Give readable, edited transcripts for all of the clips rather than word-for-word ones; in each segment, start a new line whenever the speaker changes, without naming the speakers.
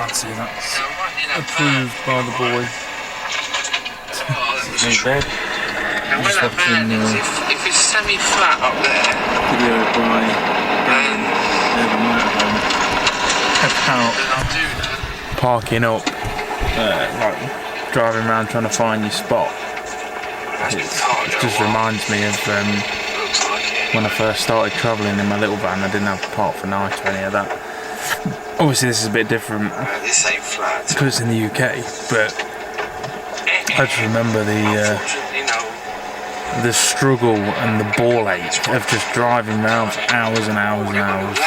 Can't see that. Approved by the boy.
New bed.
Just watching
if it's semi-flat up there,
video by Dan over motorhome about parking up, like driving around trying to find your spot. It just reminds me of when I first started travelling in my little van. I didn't have park for night or any of that. Obviously this is a bit different
this ain't flat
because it's in the UK, but I just remember the struggle and the ball ache of just driving around for hours and hours and hours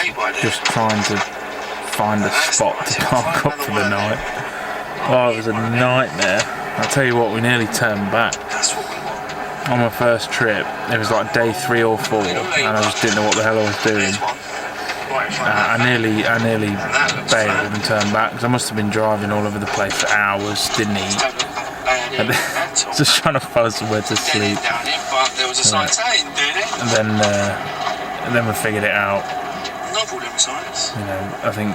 just trying to find a spot to park up for the night. Oh, it was a nightmare. I'll tell you what, we nearly turned back. On my first trip, it was like day 3 or 4 and I just didn't know what the hell I was doing. I nearly bailed and turned back because I must have been driving all over the place for hours, didn't eat. And just trying to find somewhere to sleep. And then we figured it out. You know, I think,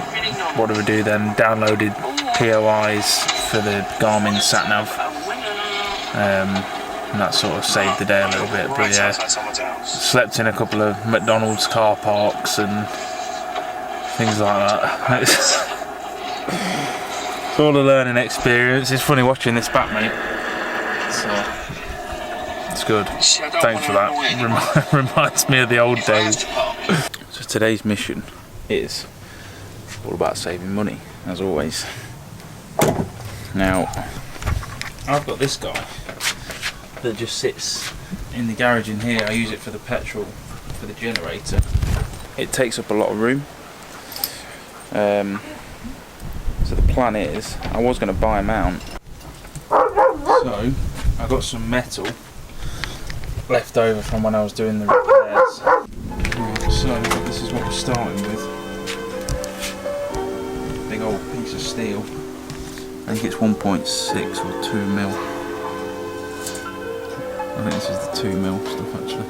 what did we do then? Downloaded POIs for the Garmin sat-nav. And that sort of saved the day a little bit. But yeah, slept in a couple of McDonald's car parks and things like that. It's all a learning experience. It's funny watching this back, mate. So it's good. Thanks for that. Reminds me of the old days. So today's mission is all about saving money, as always. Now, I've got this guy that just sits in the garage in here. I use it for the petrol, for the generator. It takes up a lot of room. So the plan is, I was going to buy a mount. So I got some metal left over from when I was doing the repairs. Right, so this is what we're starting with. Big old piece of steel. I think it's 1.6 or 2 mil. I think this is the 2 mil stuff actually.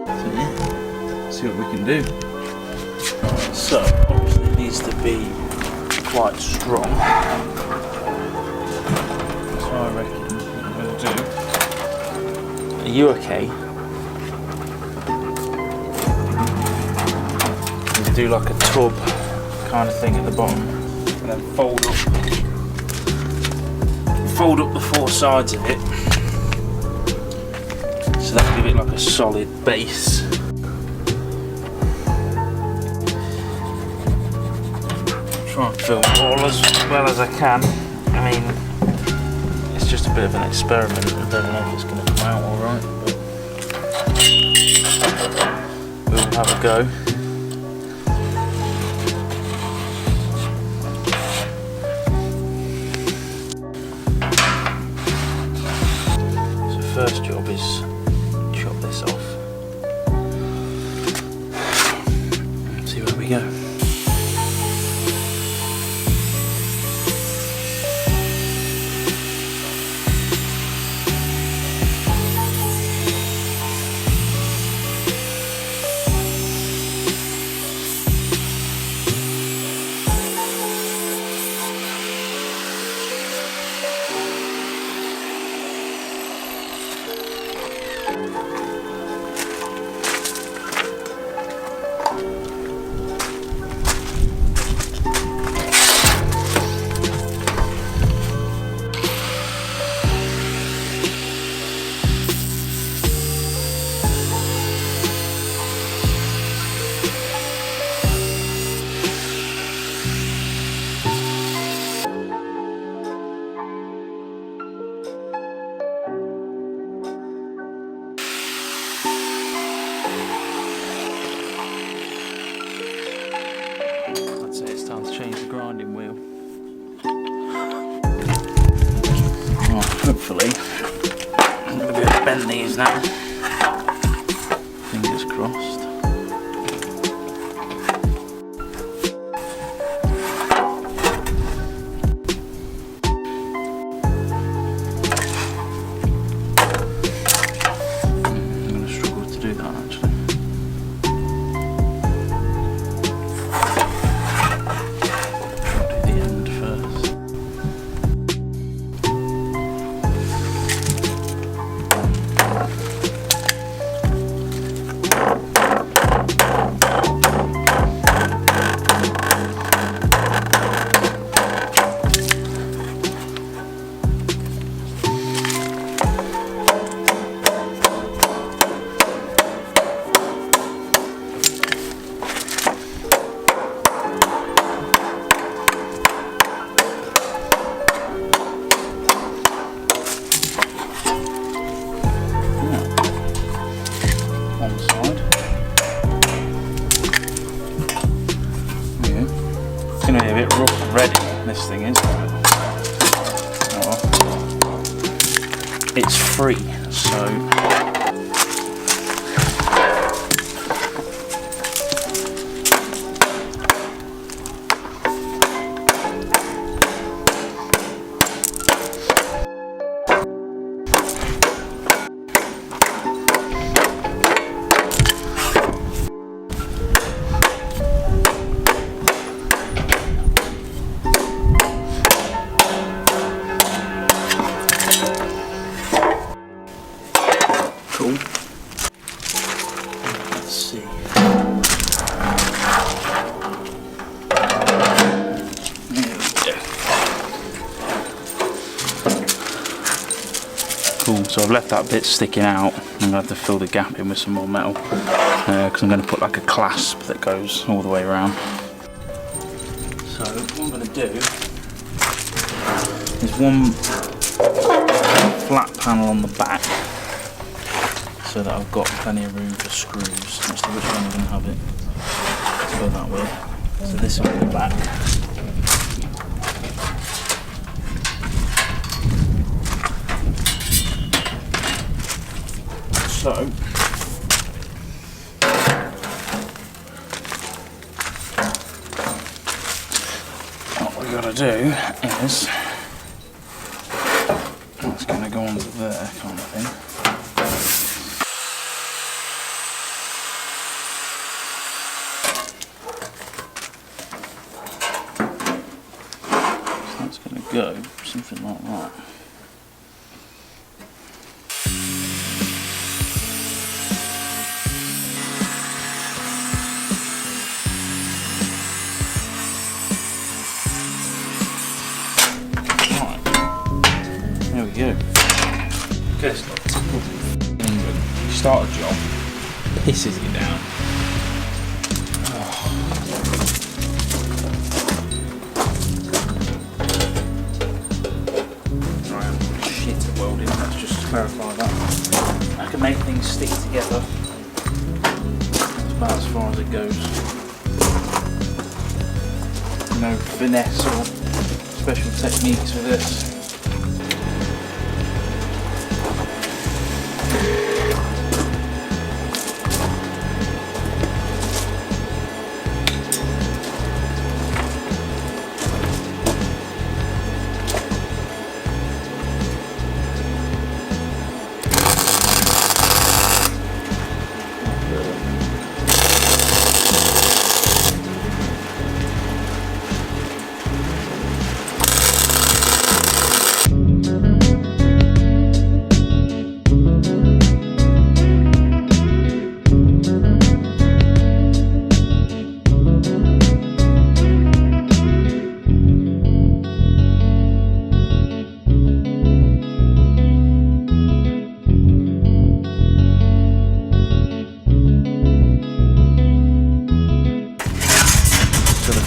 So yeah, see what we can do. So obviously it needs to be quite strong. So I reckon what I'm going to do. Are you okay? Just do like a tub kind of thing at the bottom, and then fold up the 4 sides of it. So that'll give it like a solid base. Try and film all as well as I can. I mean, it's just a bit of an experiment. I don't know if it's going to come out alright, but we'll have a go. So first job is chop this off. See where we go. Time to change the grinding wheel. Oh, hopefully I'm going to be able to bend these now. Fingers crossed. I'm going to struggle to do that actually. going to be a bit rough already, this thing is. Oh, it's free, so cool. Let's see. Cool, so I've left that bit sticking out. I'm going to have to fill the gap in with some more metal because I'm going to put like a clasp that goes all the way around. So what I'm going to do is one flat panel on the back so that I've got plenty of room for screws. Let's see which one I'm going to have it. Let's go that way. So this one on the back. So what we've got to do is it's going to go onto there kind of thing. So that's going to go something like that. Okay, it's not typical England. You start a job, pisses you down. Oh. Right, I'm shit at welding, let's just clarify that. I can make things stick together. That's about as far as it goes. No finesse or special techniques with this.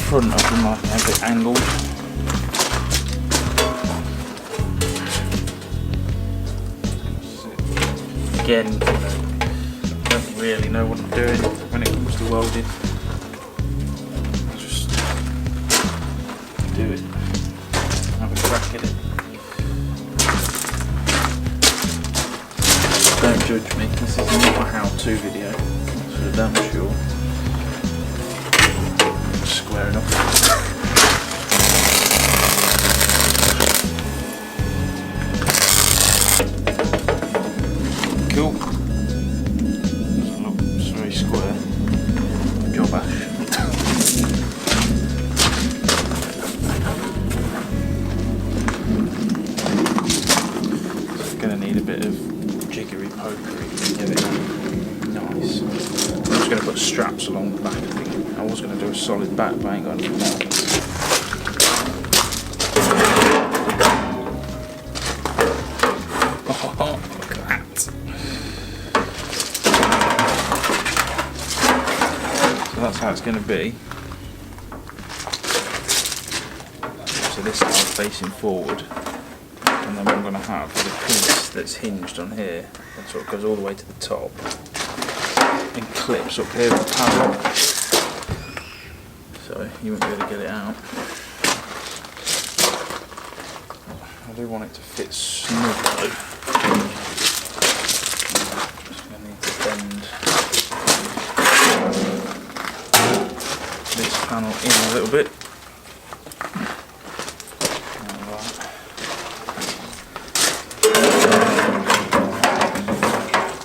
Front of them like a bit angled. Again, I don't really know what I'm doing when it comes to welding. I just do it, have a crack at it. Don't judge me, this is not a how-to video, that's for damn sure. Square enough. Cool. It's very square. Job ash. It's going to need a bit of jiggery pokery to get it nice. I'm just going to put straps along the back of the thing. I was going to do a solid back, but I ain't got anything now. Oh, look at that. So that's how it's going to be. So this is facing forward. And then what I'm going to have is a piece that's hinged on here. And sort of goes all the way to the top. And clips up here with the padlock. so you won't be able to get it out. I do want it to fit snug though. Just going to need to bend this panel in a little bit.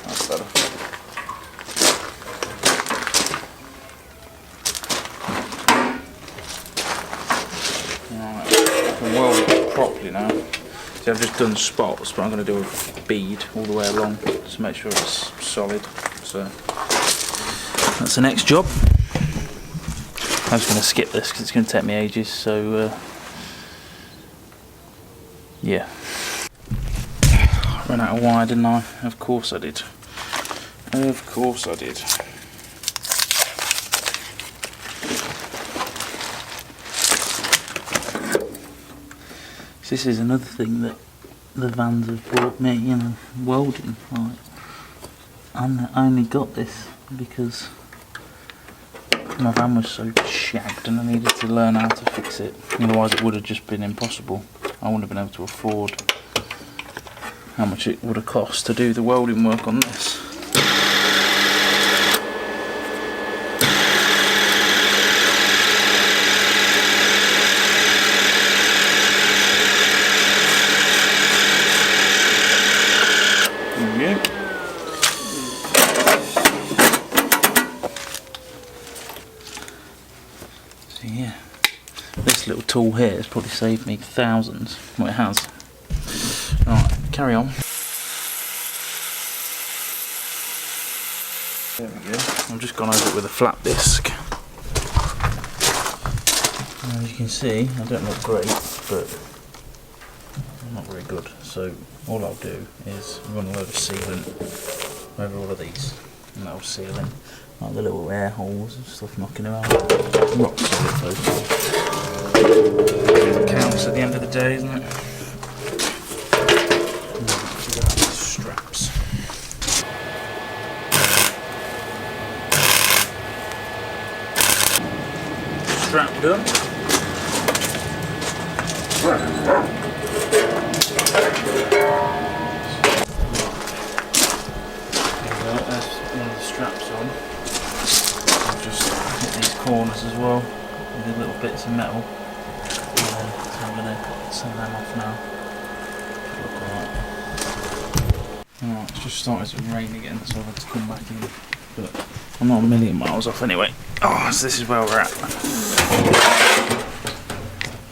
That's better. Right, I can weld it properly now. See, I've just done spots, but I'm going to do a bead all the way along to make sure it's solid. So that's the next job. I'm just going to skip this because it's going to take me ages. So yeah. Ran out of wire, didn't I? Of course I did. Of course I did. This is another thing that the vans have brought me, you know, welding. Like, I only got this because my van was so shagged and I needed to learn how to fix it. Otherwise it would have just been impossible. I wouldn't have been able to afford how much it would have cost to do the welding work on this. So yeah, this little tool here has probably saved me thousands. Well, it has. Right, carry on. There we go. I've just gone over it with a flat disc. And as you can see, I don't look great, but I'm not very good. So all I'll do is run a load of sealant over all of these, and that'll seal in like the little air holes and stuff knocking around. Rock solid though. Counts at the end of the day, isn't it? Straps. Strap done. There's one of the straps on. I've just hit these corners as well with the little bits of metal. So I'm going to send them off now. Alright, it's just started to rain again, so I've had to come back in. But I'm not a million miles off anyway. Oh, so this is where we're at.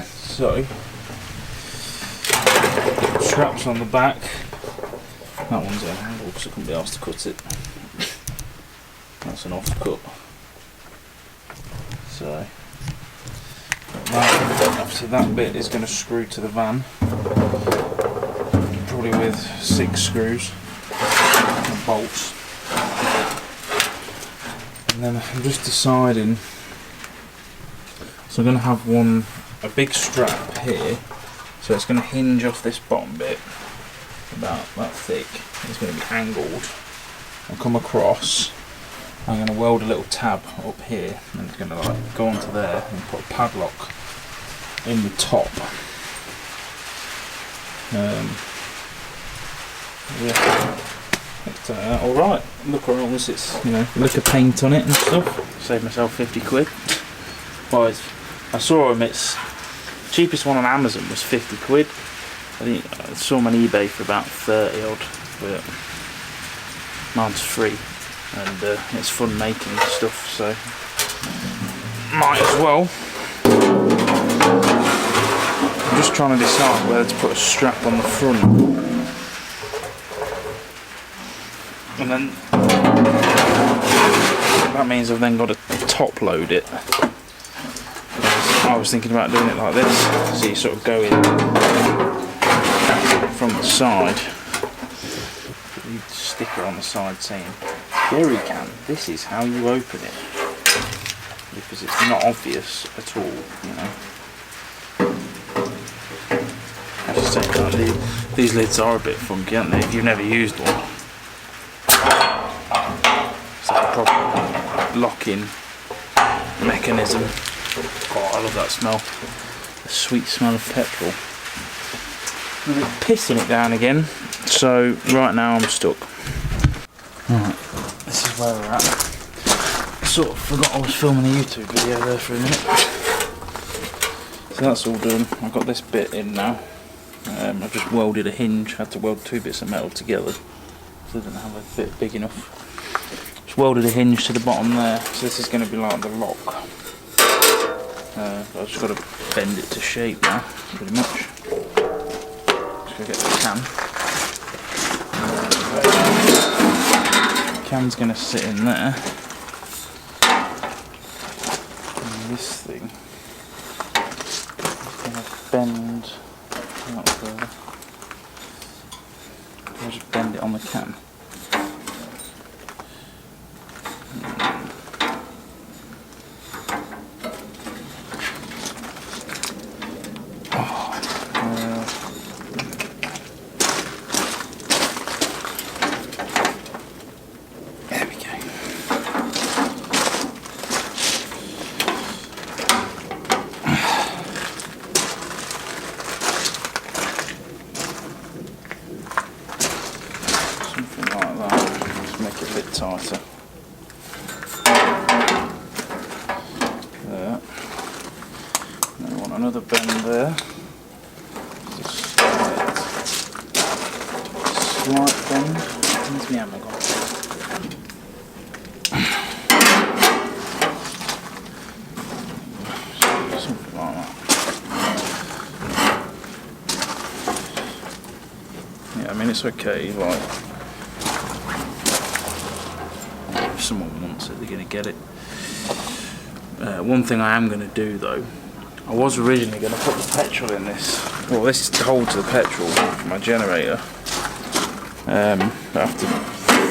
So, straps on the back. That one's an angle because I couldn't be asked to cut it. That's an offcut. So, after that bit is going to screw to the van, probably with 6 screws and bolts. And then I'm just deciding. So I'm going to have a big strap here. So it's going to hinge off this bottom bit, about that thick. It's going to be angled. I'll come across. I'm going to weld a little tab up here, and it's going to like go onto there and put a padlock in the top. Yeah, it's alright. Look around this, it's, you know, look of paint on it and stuff. Saved myself 50 quid. Well, I saw them, it's cheapest one on Amazon was 50 quid. I think I saw them on eBay for about 30 odd, but mine's free. And it's fun making stuff, so might as well. I'm just trying to decide whether to put a strap on the front, and then that means I've then got to top load it. I was thinking about doing it like this, so you sort of go in from the side. You sticker on the side saying jerry can, this is how you open it, because it's not obvious at all, you know. I have to say that these lids are a bit funky, aren't they, if you've never used one. It's like a proper lock-in mechanism. Oh, I love that smell. The sweet smell of petrol. I'm pissing it down again, so right now I'm stuck. Right, this is where we're at. Sort of forgot I was filming a YouTube video there for a minute. So that's all done. I've got this bit in now. I've just welded a hinge. Had to weld 2 bits of metal together, so I didn't have a bit big enough. Just welded a hinge to the bottom there. So this is going to be like the lock. I've just got to bend it to shape now, pretty much. Just going to get the can. The can's going to sit in there. And this thing is going to bend out further. I'll just bend it on the can. Tighter. There. And I want another bend there. Just slight bend. Where's my hammer gone? Something like that. Yeah, I mean it's okay, like if someone wants it, they're going to get it. One thing I am going to do though, I was originally going to put the petrol in this. Well, this holds the petrol for my generator. But after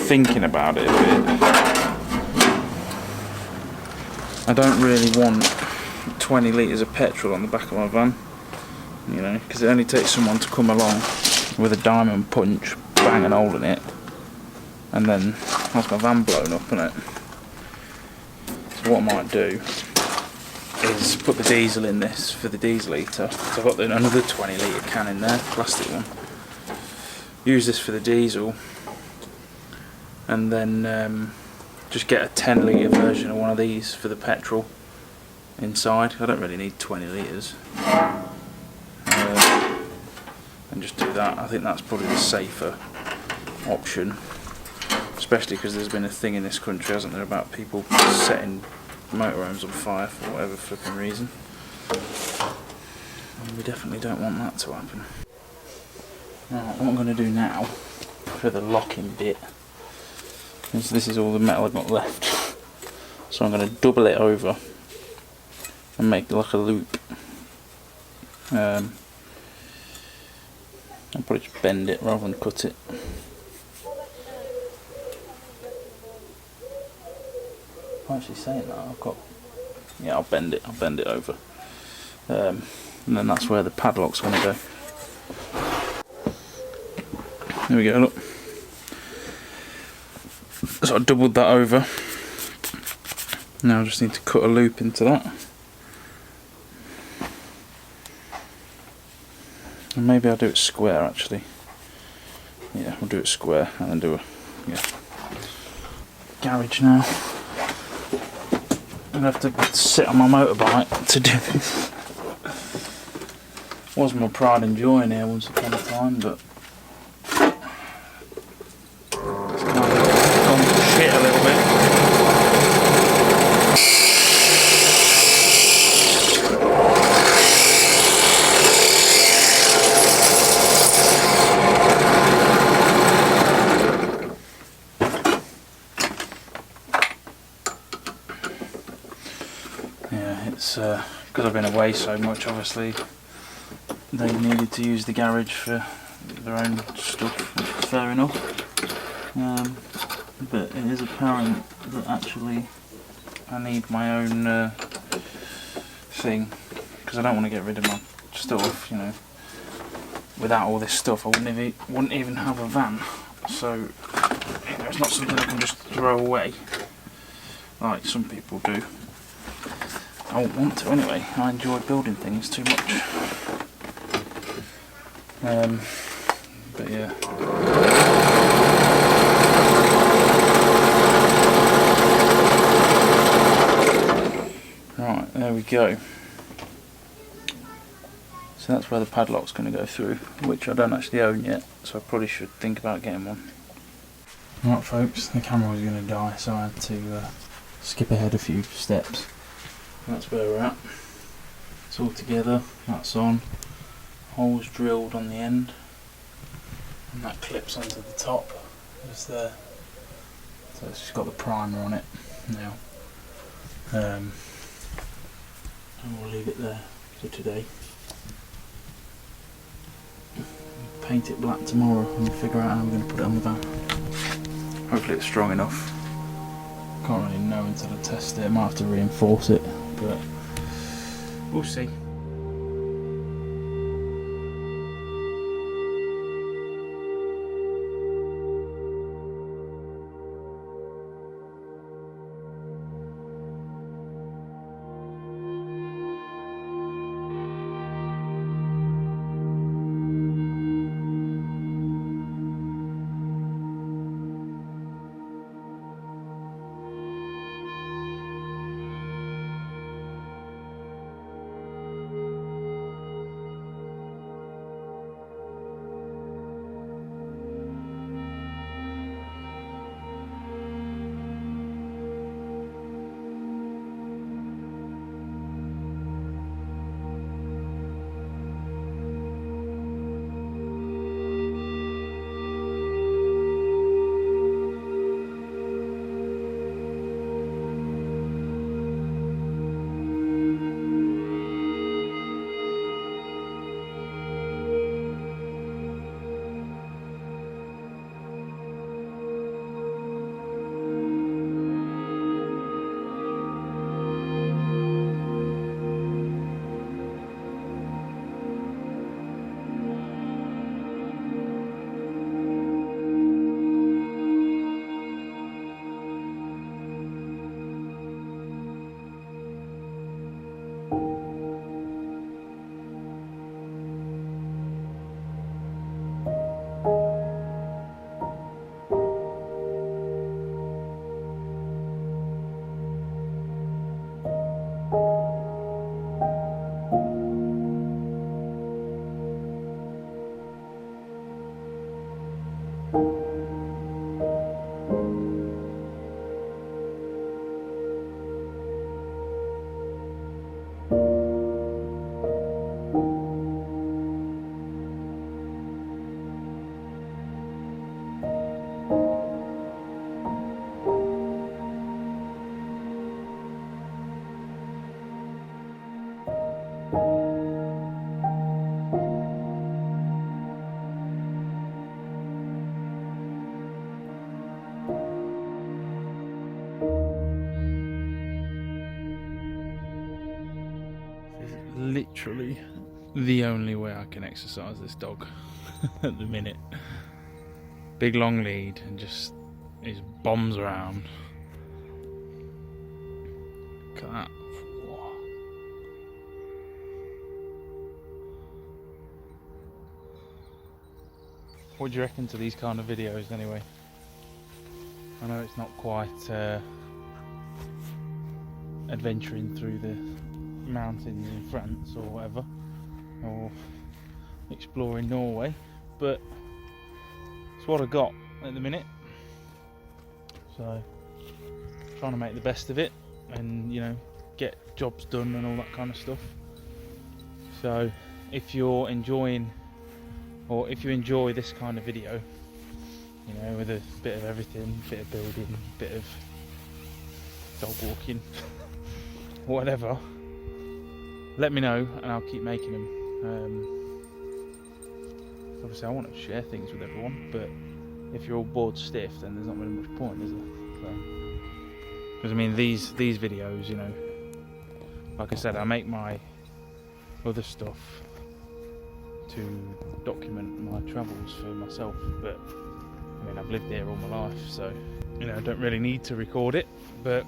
thinking about it a bit, I don't really want 20 litres of petrol on the back of my van. You know, because it only takes someone to come along with a diamond punch, bang a hole in it, and then that's my van blown up, isn't it? So what I might do is put the diesel in this for the diesel eater. So I've got another 20 litre can in there, plastic one. Use this for the diesel, and then just get a 10 litre version of one of these for the petrol inside. I don't really need 20 litres. And just do that. I think that's probably the safer option. Especially because there's been a thing in this country, hasn't there, about people setting motorhomes on fire for whatever flipping reason. And we definitely don't want that to happen. Right, what I'm going to do now for the locking bit is this is all the metal I've got left. So I'm going to double it over and make like a loop. I'll probably just bend it rather than cut it. I'm actually saying that, I'll bend it over. And then that's where the padlock's going to go. There we go, look. So I doubled that over. Now I just need to cut a loop into that. And maybe I'll do it square actually. Yeah, we'll do it square and then do a garage now. I'm going to have to sit on my motorbike to do this. Was my pride and joy in here once upon a time, but it's kind of gone to shit a little bit. Yeah, it's because I've been away so much, obviously they needed to use the garage for their own stuff, which is fair enough. But it is apparent that actually I need my own thing, because I don't want to get rid of my stuff, you know. Without all this stuff I wouldn't even have a van, so you know, it's not something I can just throw away like some people do. I won't want to anyway. I enjoy building things too much. But yeah. Right, there we go. So that's where the padlock's going to go through, which I don't actually own yet, so I probably should think about getting one. Right folks, the camera was going to die, so I had to skip ahead a few steps. That's where we're at. It's all together, that's on. Holes drilled on the end, and that clips onto the top, just there. So it's just got the primer on it now. And we'll leave it there for today. Paint it black tomorrow and figure out how we're going to put it on the van. Hopefully it's strong enough. Can't really know until I test it. I might have to reinforce it, but we'll see. Literally the only way I can exercise this dog at the minute. Big long lead and just his bombs around. Look at that. Whoa. What do you reckon to these kind of videos anyway? I know it's not quite adventuring through the mountains in France or whatever, or exploring Norway, but it's what I got at the minute, so trying to make the best of it and, you know, get jobs done and all that kind of stuff. So if you're enjoying, or if you enjoy this kind of video, you know, with a bit of everything, bit of building, bit of dog walking, whatever, let me know and I'll keep making them. Obviously I want to share things with everyone, but if you're all bored stiff, then there's not really much point, is there? Because I mean, these videos, you know, like I said, I make my other stuff to document my travels for myself, but I mean, I've lived here all my life, so, you know, I don't really need to record it, but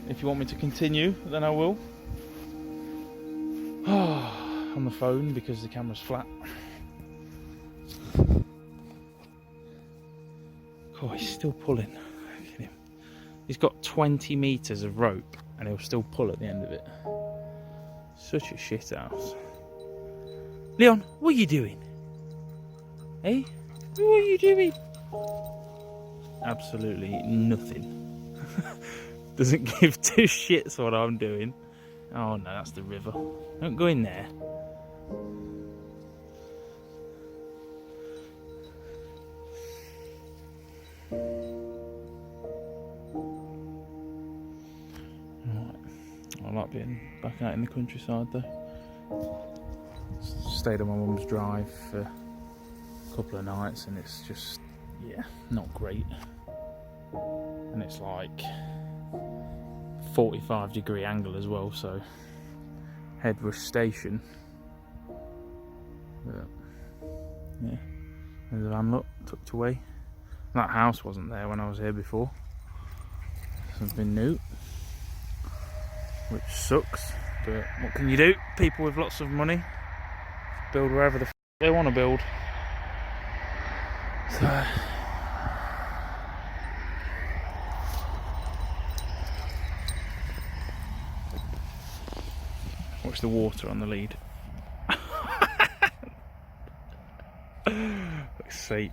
If you want me to continue, then I will. On the phone because the camera's flat. Oh, he's still pulling. Look at him. He's got 20 metres of rope and he'll still pull at the end of it. Such a shit house. Leon, what are you doing? Hey? What are you doing? Absolutely nothing. Doesn't give two shits what I'm doing. Oh no, that's the river. Don't go in there. I like being back out in the countryside though. Stayed on my mum's drive for a couple of nights and it's just, yeah, not great. And it's like 45-degree angle as well, so Headrush Station. But, yeah, there's a van, look, tucked away. That house wasn't there when I was here before. Something new. Which sucks, but what can you do? People with lots of money build wherever the f they want to build. So, watch the water on the lead. Fuck's sake.